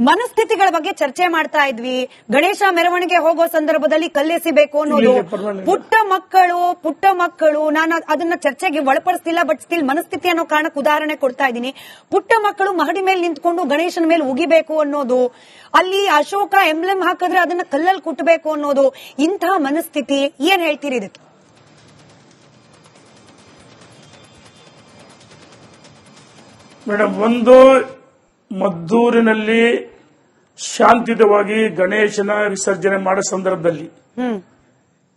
ಮನಸ್ಥಿತಿಗಳ ಬಗ್ಗೆ ಚರ್ಚೆ ಮಾಡ್ತಾ ಇದ್ವಿ. ಗಣೇಶ ಮೆರವಣಿಗೆ ಹೋಗೋ ಸಂದರ್ಭದಲ್ಲಿ ಕಲ್ಲೆಸಿಬೇಕು ಅನ್ನೋದು, ಪುಟ್ಟ ಮಕ್ಕಳು ನಾನು ಅದನ್ನ ಚರ್ಚೆಗೆ ಒಳಪಡಿಸ್ತಿಲ್ಲ, ಬಟ್ ಸ್ಟಿಲ್ ಮನಸ್ಥಿತಿ ಅನ್ನೋ ಕಾರಣಕ್ಕೆ ಉದಾಹರಣೆ ಕೊಡ್ತಾ ಇದ್ದೀನಿ. ಪುಟ್ಟ ಮಕ್ಕಳು ಮಹಡಿ ಮೇಲೆ ನಿಂತ್ಕೊಂಡು ಗಣೇಶನ ಮೇಲೆ ಉಗಿಬೇಕು ಅನ್ನೋದು, ಅಲ್ಲಿ ಅಶೋಕ ಎಂಬ್ಲೆಮ್ ಹಾಕಿದ್ರೆ ಅದನ್ನ ಕಲ್ಲಲ್ಲಿ ಕುಟ್ಟಬೇಕು ಅನ್ನೋದು, ಇಂತಹ ಮನಸ್ಥಿತಿ ಏನ್ ಹೇಳ್ತೀರಿ ಇದಕ್ಕೆ? ಮೇಡಮ್, ಒಂದು ಮದ್ದೂರಿನಲ್ಲಿ ಶಾಂತಿಯುತವಾಗಿ ಗಣೇಶನ ವಿಸರ್ಜನೆ ಮಾಡೋ ಸಂದರ್ಭದಲ್ಲಿ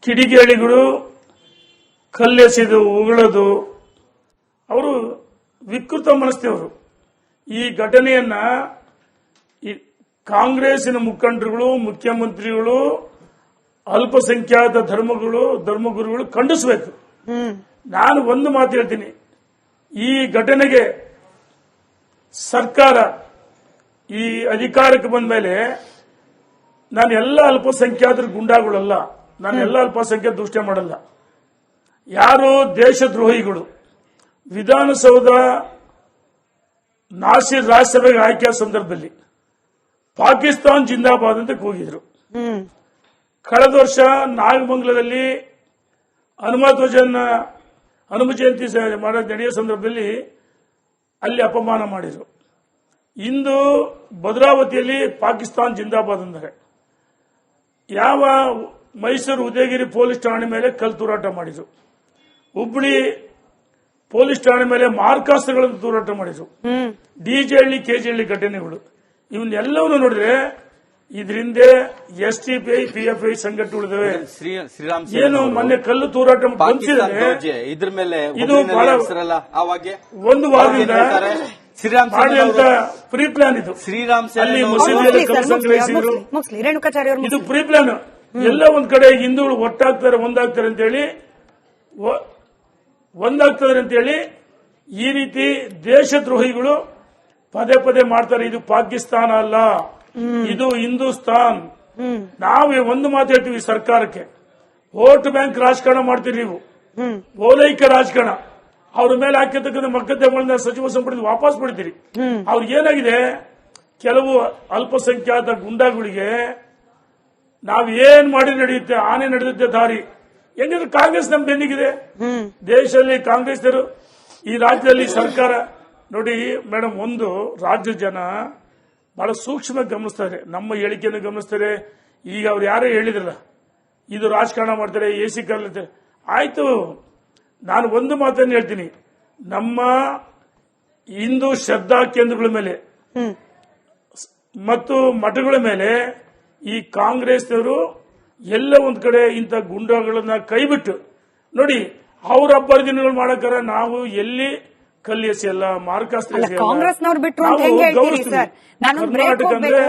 ಕಿಡಿಗೇಡಿಗಳು ಕಲ್ಲೆಸೆದು ಉಗುಳೋದು, ಅವರು ವಿಕೃತ ಮನಸ್ಥಿತಿಯವರು. ಈ ಘಟನೆಯನ್ನ ಕಾಂಗ್ರೆಸ್ಸಿನ ಮುಖಂಡರುಗಳು, ಮುಖ್ಯಮಂತ್ರಿಗಳು, ಅಲ್ಪಸಂಖ್ಯಾತ ಧರ್ಮಗುರುಗಳು ಖಂಡಿಸಬೇಕು. ನಾನು ಒಂದು ಮಾತು ಹೇಳ್ತೀನಿ, ಈ ಘಟನೆಗೆ ಸರ್ಕಾರ ಈ ಅಧಿಕಾರಕ್ಕೆ ಬಂದ ಮೇಲೆ ನಾನು ಎಲ್ಲ ಅಲ್ಪಸಂಖ್ಯಾತರ ಗುಂಡಾಗಳಲ್ಲ, ನಾನು ಎಲ್ಲ ಅಲ್ಪಸಂಖ್ಯಾತ ದೃಷ್ಟಿ ಮಾಡಲ್ಲ. ಯಾರು ದೇಶದ್ರೋಹಿಗಳು ವಿಧಾನಸೌಧ ನಾಸಿರ್ ರಾಜ್ಯಸಭೆಗೆ ಆಯ್ಕೆಯ ಸಂದರ್ಭದಲ್ಲಿ ಪಾಕಿಸ್ತಾನ್ ಜಿಂದಾಬಾದ್ ಅಂತ ಕೂಗಿದ್ರು. ಕಳೆದ ವರ್ಷ ನಾಗಮಂಗಲದಲ್ಲಿ ಹನುಮ ಜಯಂತಿ ನಡೆಯೋ ಸಂದರ್ಭದಲ್ಲಿ ಅಲ್ಲಿ ಅಪಮಾನ ಮಾಡಿದ್ರು. ಇಂದು ಭದ್ರಾವತಿಯಲ್ಲಿ ಪಾಕಿಸ್ತಾನ್ ಜಿಂದಾಬಾದ್ ಅಂದರೆ ಯಾವ ಮೈಸೂರು ಉದಯಗಿರಿ ಪೊಲೀಸ್ ಠಾಣೆ ಮೇಲೆ ಕಲ್ಲು ತೂರಾಟ ಮಾಡಿದ್ರು, ಹುಬ್ಬಳ್ಳಿ ಪೊಲೀಸ್ ಠಾಣೆ ಮೇಲೆ ಮಾರ್ಕಾಸ್ತ್ರಗಳನ್ನು ತೂರಾಟ ಮಾಡಿದ್ರು, ಡಿಜೆಹಳ್ಳಿ ಕೆಜೆಹಳ್ಳಿ ಘಟನೆಗಳು, ಇವನ್ನೆಲ್ಲವನ್ನು ನೋಡಿದ್ರೆ ಇದರಿಂದ ಎಸ್ಟಿಪಿಐ ಪಿಎಫ್ಐ ಸಂಘಟನೆಗಳಿದ್ದಾವೆ. ಏನು ಮೊನ್ನೆ ಕಲ್ಲು ತೂರಾಟ ಇದ್ರ ಮೇಲೆ ಇದು ಬಹಳ ಒಂದು ವಾರದಿಂದ ಪ್ರೀ ಪ್ಲಾನ್ ಇದು. ಅಲ್ಲಿ ಮಸೀದಿಯಲ್ಲಿ ಕಲ್ಲು ಸಂಗ್ರಹಿಸಿದ್ರು, ಇದು ಪ್ರೀ ಪ್ಲಾನ್. ಎಲ್ಲ ಒಂದ್ ಕಡೆ ಹಿಂದೂಗಳು ಒಂದಾಗ್ತಾರೆ ಅಂತೇಳಿ ಈ ರೀತಿ ದೇಶದ್ರೋಹಿಗಳು ಪದೇ ಪದೇ ಮಾಡ್ತಾರೆ. ಇದು ಪಾಕಿಸ್ತಾನ ಅಲ್ಲ, ಇದು ಹಿಂದೂಸ್ತಾನ್. ನಾವು ಒಂದು ಮಾತು ಹೇಳ್ತೀವಿ ಸರ್ಕಾರಕ್ಕೆ, ವೋಟ್ ಬ್ಯಾಂಕ್ ರಾಜಕಾರಣ ಮಾಡ್ತೀರಿ ನೀವು, ಓಲೈಕೆ ರಾಜಕಾರಣ. ಅವ್ರ ಮೇಲೆ ಹಾಕಿರ್ತಕ್ಕಂಥ ಮೊಕದ್ದಮೆಗಳನ್ನ ಸಚಿವ ಸಂಪುಟದಿಂದ ವಾಪಸ್ ಪಡಿತೀರಿ. ಅವ್ರಿಗೆ ಏನಾಗಿದೆ, ಕೆಲವು ಅಲ್ಪಸಂಖ್ಯಾತ ಗುಂಡಾಗಳಿಗೆ ನಾವ್ ಏನ್ ಮಾಡಿ ನಡೆಯುತ್ತೆ, ಆನೆ ನಡೆಯುತ್ತೆ ದಾರಿ. ಹೆಂಗಿದ್ರೆ ಕಾಂಗ್ರೆಸ್ ನಮ್ ಬೆನ್ನಿಗಿದೆ. ದೇಶದಲ್ಲಿ ಕಾಂಗ್ರೆಸ್ನವರು, ಈ ರಾಜ್ಯದಲ್ಲಿ ಸರ್ಕಾರ ನೋಡಿ ಮೇಡಮ್, ಒಂದು ರಾಜ್ಯ ಜನ ಬಹಳ ಸೂಕ್ಷ್ಮವಾಗಿ ಗಮನಿಸ್ತಾರೆ, ನಮ್ಮ ಹೇಳಿಕೆಯನ್ನು ಗಮನಿಸ್ತಾರೆ. ಈಗ ಅವ್ರು ಯಾರೇ ಹೇಳಿದ್ರಲ್ಲ, ಇದು ರಾಜಕಾರಣ ಮಾಡ್ತಾರೆ, ಎಸಿ ಕರ್ಲತ್ತೆ, ಆಯ್ತು. ನಾನು ಒಂದು ಮಾತನ್ನು ಹೇಳ್ತೀನಿ, ನಮ್ಮ ಹಿಂದೂ ಶ್ರದ್ಧಾ ಕೇಂದ್ರಗಳ ಮೇಲೆ ಮತ್ತು ಮಠಗಳ ಮೇಲೆ ಈ ಕಾಂಗ್ರೆಸ್ನವರು ಎಲ್ಲ ಒಂದ್ ಕಡೆ ಇಂಥ ಗುಂಡಗಳನ್ನ ಕೈಬಿಟ್ಟು ನೋಡಿ, ಅವ್ರ ಹಬ್ಬ ದಿನಗಳು ಮಾಡಕ್ಕಾರ ನಾವು ಎಲ್ಲಿ ಕಲ್ಲು ಎಸೆಯಲ್ಲ, ಮಾರ್ಕಾಸ್ತ್ರ ಕಾಂಗ್ರೆಸ್ನವ್ರು ಬಿಟ್ರು ಅಂತ ಹೆಂಗ್ ಹೇಳ್ತೀರಿ ಸರ್? ನಾನು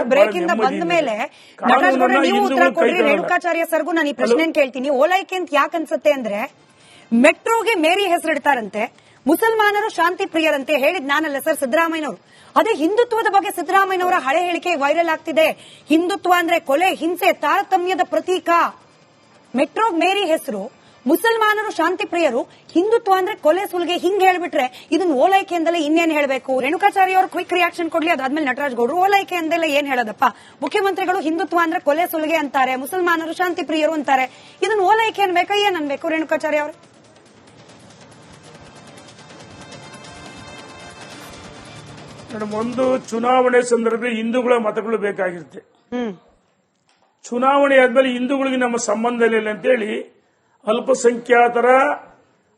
ಬ್ರೇಕ್ ಇಂದ ಬಂದ ಮೇಲೆ ನಟರಾಜ್ ಗೌಡ್ರೆ ನೀವು ಉತ್ತರ ಕೊಡ್ರಿ, ರೇಣುಕಾಚಾರ್ಯ ಸರ್ಗೂ ನಾನು ಈ ಪ್ರಶ್ನೆ ಕೇಳ್ತೀನಿ. ಓಲೈಕೆ ಅಂತ ಯಾಕೆ ಅನ್ಸುತ್ತೆ ಅಂದ್ರೆ, ಮೆಟ್ರೋಗೆ ಮೇರಿ ಹೆಸರಿಡ್ತಾರಂತೆ, ಮುಸಲ್ಮಾನರು ಶಾಂತಿ ಪ್ರಿಯರಂತೆ ಹೇಳಿದ್ ನಾನಲ್ಲ ಸರ್, ಸಿದ್ದರಾಮಯ್ಯನವರು. ಅದೇ ಹಿಂದುತ್ವದ ಬಗ್ಗೆ ಸಿದ್ದರಾಮಯ್ಯನವರ ಹಳೆ ಹೇಳಿಕೆ ವೈರಲ್ ಆಗ್ತಿದೆ. ಹಿಂದುತ್ವ ಅಂದ್ರೆ ಕೊಲೆ, ಹಿಂಸೆ, ತಾರತಮ್ಯದ ಪ್ರತೀಕ. ಮೆಟ್ರೋ ಮೇರಿ ಹೆಸರು, ಮುಸಲ್ಮಾನರು ಶಾಂತಿ ಪ್ರಿಯರು, ಹಿಂದುತ್ವ ಅಂದ್ರೆ ಕೊಲೆ ಸುಲಿಗೆ, ಹಿಂಗ್ ಹೇಳ್ಬಿಟ್ರೆ ಇದನ್ನ ಓಲೈಕೆ ಅಂದಲೇ ಇನ್ನೇನ್ ಹೇಳಬೇಕು? ರೇಣುಕಾಚಾರ್ಯ ಅವರು ಕ್ವಿಕ್ ರಿಯಾಕ್ಷನ್ ಕೊಡ್ಲಿ, ಅದಾದ್ಮೇಲೆ ನಟರಾಜ್ ಗೌಡ್ರು ಓಲೈಕೆ ಅಂದಲೇ ಏನ್ ಹೇಳೋದಪ್ಪ? ಮುಖ್ಯಮಂತ್ರಿಗಳು ಹಿಂದುತ್ವ ಅಂದ್ರೆ ಕೊಲೆ ಸುಲಿಗೆ ಅಂತಾರೆ, ಮುಸಲ್ಮಾನರು ಶಾಂತಿ ಪ್ರಿಯರು ಅಂತಾರೆ, ಇದನ್ನ ಓಲೈಕೆ ಅನ್ಬೇಕಾ ಏನ್ ಅನ್ಬೇಕು ರೇಣುಕಾಚಾರ್ಯ ಅವರು? ಮೇಡಮ್, ಒಂದು ಚುನಾವಣೆ ಸಂದರ್ಭದಲ್ಲಿ ಹಿಂದೂಗಳ ಮತಗಳು ಬೇಕಾಗಿರುತ್ತೆ. ಚುನಾವಣೆ ಆದ್ಮೇಲೆ ಹಿಂದೂಗಳಿಗೆ ನಮ್ಮ ಸಂಬಂಧ ಇಲ್ಲ ಅಂತೇಳಿ ಅಲ್ಪಸಂಖ್ಯಾತರ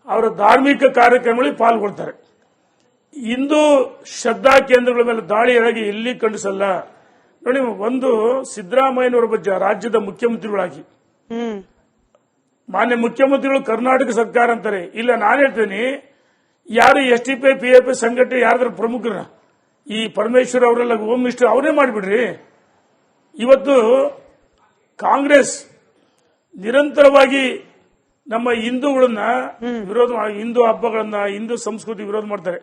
ಅವರ ಧಾರ್ಮಿಕ ಕಾರ್ಯಕ್ರಮಗಳಿಗೆ ಪಾಲ್ಗೊಳ್ತಾರೆ. ಹಿಂದೂ ಶ್ರದ್ಧಾ ಕೇಂದ್ರಗಳ ಮೇಲೆ ದಾಳಿಯಾಗಿ ಎಲ್ಲಿ ಕಂಡಿಸಲ್ಲ ನೋಡಿ. ಒಂದು ಸಿದ್ದರಾಮಯ್ಯನವರ ರಾಜ್ಯದ ಮುಖ್ಯಮಂತ್ರಿಗಳಾಗಿ, ಮಾನ್ಯ ಮುಖ್ಯಮಂತ್ರಿಗಳು ಕರ್ನಾಟಕ ಸರ್ಕಾರ ಅಂತಾರೆ. ಇಲ್ಲ, ನಾನು ಹೇಳ್ತೇನೆ, ಯಾರು ಎಸ್ಟಿಪಿ ಪಿಎಫ್ಐ ಸಂಘಟನೆ ಯಾರಾದ್ರೂ ಪ್ರಮುಖರ, ಈ ಪರಮೇಶ್ವರ್ ಅವರೆಲ್ಲ ಹೋಮ್ ಮಿನಿಸ್ಟರ್ ಅವರೇ ಮಾಡಿಬಿಡ್ರಿ. ಇವತ್ತು ಕಾಂಗ್ರೆಸ್ ನಿರಂತರವಾಗಿ ನಮ್ಮ ಹಿಂದೂಗಳನ್ನ ವಿರೋಧ, ಹಿಂದೂ ಹಬ್ಬಗಳನ್ನ, ಹಿಂದೂ ಸಂಸ್ಕೃತಿ ವಿರೋಧ ಮಾಡ್ತಾರೆ.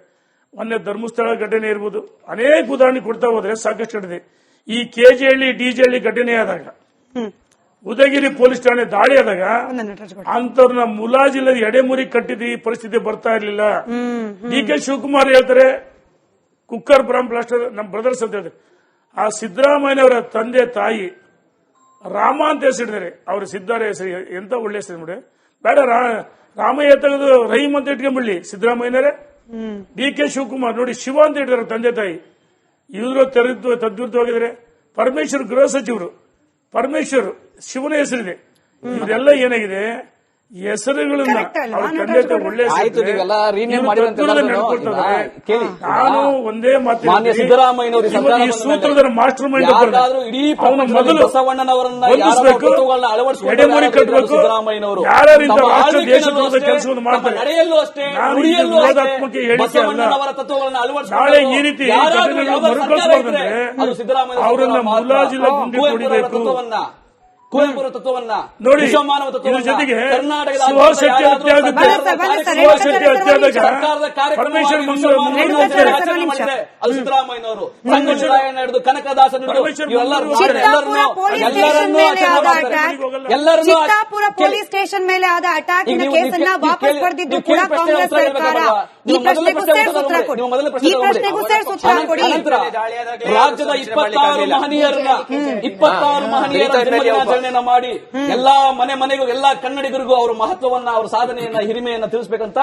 ಮೊನ್ನೆ ಧರ್ಮಸ್ಥಳ ಘಟನೆ ಇರ್ಬೋದು, ಅನೇಕ ಉದಾಹರಣೆ ಕೊಡ್ತಾ ಹೋದ್ರೆ ಸಾಕಷ್ಟು ಕಟ್ಟಿದೆ. ಈ ಕೆಜೆಹಳ್ಳಿ ಡಿಜೆಹಳ್ಳಿ ಘಟನೆ ಆದಾಗ, ಉದಯಗಿರಿ ಪೊಲೀಸ್ ಠಾಣೆ ದಾಳಿ ಆದಾಗ ಅಂತವ್ರನ್ನ ಮುಲಾಜಿಲ್ಲದ ಎಡೆಮುರಿ ಕಟ್ಟಿದ ಈ ಪರಿಸ್ಥಿತಿ ಬರ್ತಾ ಇರಲಿಲ್ಲ. ಡಿ ಕೆ ಶಿವಕುಮಾರ್ ಹೇಳ್ತಾರೆ, ಕುಕ್ಕರ್ ಬಾಂಬ್ ಬ್ಲಾಸ್ಟ್ ನಮ್ಮ ಬ್ರದರ್ಸ್ ಅಂತ ಹೇಳಿದ್ರೆ, ಆ ಸಿದ್ದರಾಮಯ್ಯನವರ ತಂದೆ ತಾಯಿ ರಾಮ ಅಂತ ಹೆಸರಿದ್ದಾರೆ. ಅವರು ಸಿದ್ದಾರ ಹೆಸರು ಎಂತ ಒಳ್ಳೆ ಹೆಸರು ನೋಡಿ. ಬೇಡ ರಾಮಯ್ಯ ತೆಗೆದು ರಹೀಮ್ ಅಂತ ಇಟ್ಕೊಂಡ್ಬಿಡ್ಲಿ ಸಿದ್ದರಾಮಯ್ಯನವರೇ. ಡಿ ಕೆ ಶಿವಕುಮಾರ್ ನೋಡಿ ಶಿವ ಅಂತ ಇಟ್ಟಿದ್ದಾರೆ ತಂದೆ ತಾಯಿ. ಇವರು ತದ್ವಿರುದ್ಧವಾಗಿದ್ದಾರೆ. ಪರಮೇಶ್ವರ್ ಗೃಹ ಸಚಿವರು, ಪರಮೇಶ್ವರ್ ಶಿವನ ಹೆಸರಿದೆ. ಇವರೆಲ್ಲ ಏನಾಗಿದೆ ಹೆಸರುಗಳನ್ನ ಅವ್ರ ತಂದೆ ತಾಯಿ ಒಳ್ಳೆ ನಾನು ಒಂದೇ ಮಾತು ಮಾನ್ಯ ಸಿದ್ದರಾಮಯ್ಯನವರು ಈ ಸೂತ್ರದ ಮಾಸ್ಟರ್ ಮೈಂಡ್ ಇಡೀ ಮೊದಲು ಬಸವಣ್ಣನವರನ್ನ ಎಡೆಮುರಿ ಕಟ್ಟಬೇಕು. ಸಿದ್ದರಾಮಯ್ಯನವರು ಯಾರಿಂದ ರಾಷ್ಟ್ರ ದೇಶದ ಕೆಲಸವನ್ನು ಮಾಡ್ತಾರೆ. ನಡೆಯಲ್ಲೂ ಅಷ್ಟೇ ವಿವಾದಾತ್ಮಕ ಹೇಳಿಕೆ ಅಲ್ಲ. ಬಸವಣ್ಣನವರ ತತ್ವಗಳನ್ನ ನಾಳೆ ಈ ರೀತಿ ಮರುಕಳಿಸಬಾರ್ದಂದ್ರೆ ಅವರನ್ನ ಮುಲಾಜಿಲ್ಲ ಗುಂಡಿ ಹೊಡಿಬೇಕು. ಕುವೆಂಪುರ ತತ್ವವನ್ನ ನೋಡಿ, ವಿಶ್ವಮಾನವ ಇದ್ರ ಜೊತೆಗೆ ಕರ್ನಾಟಕದ ಸ್ವಶಕ್ತಿ ಹತ್ಯೆ ಆಗುತ್ತೆ. ಸ್ವಶಕ್ತಿ ಹತ್ಯೆ ಆದಾಗ ಸರ್ಕಾರದ ಪರಮೇಶ್ವರ್ ಮಾಡಿದೆ ಅದು ಸಿದ್ದರಾಮಯ್ಯನವರು. ಸಂಗೊಳ್ಳಿ ಹಿಡಿದು ಕನಕದಾಸ ಚಿತ್ತಾಪುರ ಪೊಲೀಸ್ ಸ್ಟೇಷನ್ ಮೇಲೆ ಆದ ಅಟ್ಯಾಕಿನ ಕೇಸನ್ನ ವಾಪಸ್ ಪಡೆದಿದ್ದು ಕೂಡ ಕಾಂಗ್ರೆಸ್ ಸರ್ಕಾರ. ಈ ಪ್ರಶ್ನೆಗೂ ಸೇರಿಸಿ ಉತ್ತರ ಕೊಡಿ. ಈ ಪ್ರಶ್ನೆಗೂ ಸೇರಿಸಿ ಉತ್ತರ ಕೊಡಿ. ರಾಜ್ಯದ 26 ಮಹನೀಯರ ಜನ್ಮದಿನಾಚರಣೆಯನ್ನ ಮಾಡಿ ಎಲ್ಲಾ ಮನೆಗೂ ಎಲ್ಲಾ ಕನ್ನಡಿಗರಿಗೂ ಅವರ ಮಹತ್ವವನ್ನ, ಅವರ ಸಾಧನೆಯನ್ನ, ಹಿರಿಮೆಯನ್ನ ತಿಳಿಸಬೇಕಂತ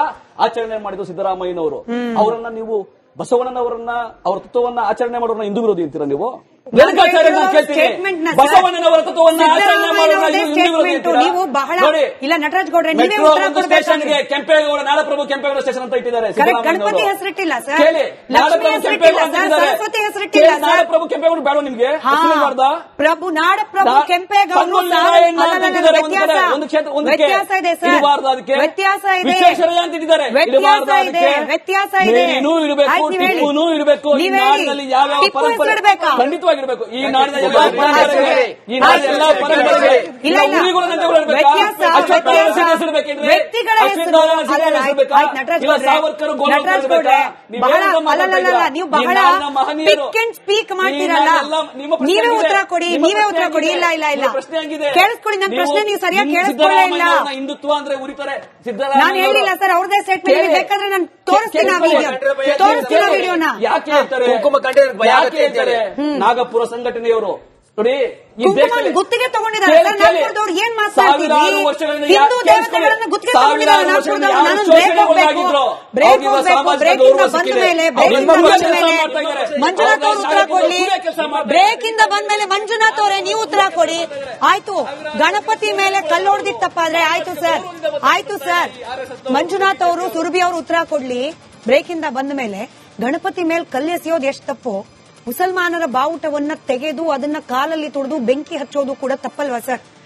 ಆಚರಣೆ ಮಾಡಿದ್ದು ಸಿದ್ದರಾಮಯ್ಯನವರು. ಅವರನ್ನ ನೀವು ಬಸವಣ್ಣನವರನ್ನ, ಅವರ ತತ್ವವನ್ನ ಆಚರಣೆ ಮಾಡೋರನ್ನ ಹಿಂದೂ ವಿರೋಧಿ ಅಂತೀರಾ ನೀವು? ಬಸವಣ್ಣನವರ ತತ್ವವನ್ನ ಆಚರಣೆ ಮಾಡೋರನ್ನ ಹಿಂದೂ ವಿರೋಧಿ ಅಂತೀರಾ? ನೋಡಿ, ಇಲ್ಲ ನಟರಾಜ್ ಗೌಡ್ರೆ, ನೀವೇ ಮೆಟ್ರೋ ಉತ್ತರ ಕೊಡಬೇಕು. ಸ್ಟೇಷನ್ಗೆ ಕೆಂಪೇಗೌಡ, ನಾಡಪ್ರಭು ಕೆಂಪೇಗೌಡ ಸ್ಟೇಷನ್ ಅಂತ ಇಟ್ಟಿದ್ದಾರೆ. ಗಣಪತಿ ಹೆಸರಿಟ್ಟಿಲ್ಲ ಸರ್, ಕೇಳಿ, ನಾಡಪ್ರಭು ಕೆಂಪೇಗೌಡ ಅಂತ ಇಟ್ಟಿದ್ದಾರೆ. ಸರಸ್ವತಿ ಹೆಸರಿಟ್ಟಿಲ್ಲ ಸರ್. ನಾಡಪ್ರಭು ಕೆಂಪೇಗೌಡ ಬೇಡ ನಿಮ್ಗೆ? ಪ್ರಭು ನಾಡಪ್ರಭು ಕೆಂಪೇಗೌಡ ವ್ಯತ್ಯಾಸ ಇದೆ ಸರ್, ವ್ಯತ್ಯಾಸ ಇದೆ, ವ್ಯತ್ಯಾಸ ಇದೆ. ಟಿಪ್ಪುನೂ ಇರಬೇಕು. ಈ ನಾಡಿನಲ್ಲಿ ಯಾವ್ಯಾವ ಪರಂಪರೆ ಖಂಡಿತವಾಗಿರ್ಬೇಕು. ಈ ನಾಡಿನ ಎಲ್ಲ ಪರಂಪರೆ, ಈ ನಾಡಿನ ಎಲ್ಲ ಪರಂಪರೆ ನೀವು ಬಹಳ ಪಿಕ್ ಅಂಡ್ ಸ್ಪೀಕ್ ಮಾಡ್ತೀರಲ್ಲ. ನೀವೇ ಉತ್ತರ ಕೊಡಿ, ನೀವೇ ಉತ್ತರ ಕೊಡಿ. ಇಲ್ಲ ಇಲ್ಲ ಇಲ್ಲ, ಕೇಳಿಸ್ಕೊಳ್ಳಿ ನನ್ನ ಪ್ರಶ್ನೆ, ನೀವು ಸರಿಯಾಗಿ ಕೇಳಿಸ್ಕೊಳ್ಳೇ ಇಲ್ಲ. ಹಿಂದುತ್ವ ಅಂದ್ರೆ ಉರಿತಾರೆ. ನಾನು ಹೇಳಿಲ್ಲ ಸರ್, ಅವ್ರದೇ ಸ್ಟೇಟ್ಮೆಂಟ್ ಬೇಕಾದ್ರೆ ನಾನು ತೋರಿಸ್ತೀನಿ ವಿಡಿಯೋನ. ಯಾಕೆ ಹೇಳ್ತಾರೆ? ನಾಗಪುರ ಸಂಘಟನೆಯವರು ನೋಡಿ, ಗುತ್ತಿಗೆ ತಗೊಂಡಿದ್ದಾರೆ. ಏನ್ ಮಾತಾಡ್ತೀವಿ? ಹಿಂದೂ ದೇವತೆಗಳನ್ನ ಗುತ್ತಿಗೆ ತಗೊಂಡಿದ್ದಾರೆ. ಮಂಜುನಾಥ್ ಅವರು ಉತ್ತರ ಕೊಡ್ಲಿ. ಬ್ರೇಕ್ ಇಂದ ಬಂದ್ಮೇಲೆ ಮಂಜುನಾಥ್ ಅವರೇ ನೀವು ಉತ್ತರ ಕೊಡಿ. ಆಯ್ತು, ಗಣಪತಿ ಮೇಲೆ ಕಲ್ಲು ಹೊಡೆದಿತ್ತು ತಪ್ಪಾದ್ರೆ ಆಯ್ತು ಸರ್, ಆಯ್ತು ಸರ್. ಮಂಜುನಾಥ್ ಅವರು, ಸುರಭಿ ಅವರು ಉತ್ತರ ಕೊಡ್ಲಿ. ಬ್ರೇಕ್ ಇಂದ ಬಂದ ಮೇಲೆ ಗಣಪತಿ ಮೇಲೆ ಕಲ್ಲೆಸೆಯೋದು ಎಷ್ಟು ತಪ್ಪು? ಮುಸಲ್ಮಾನರ ಬಾವುಟವನ್ನ ತೆಗೆದು ಅದನ್ನ ಕಾಲಲ್ಲಿ ತುಳಿದು ಬೆಂಕಿ ಹಚ್ಚೋದು ಕೂಡ ತಪ್ಪಲ್ವಾ ಸರ್?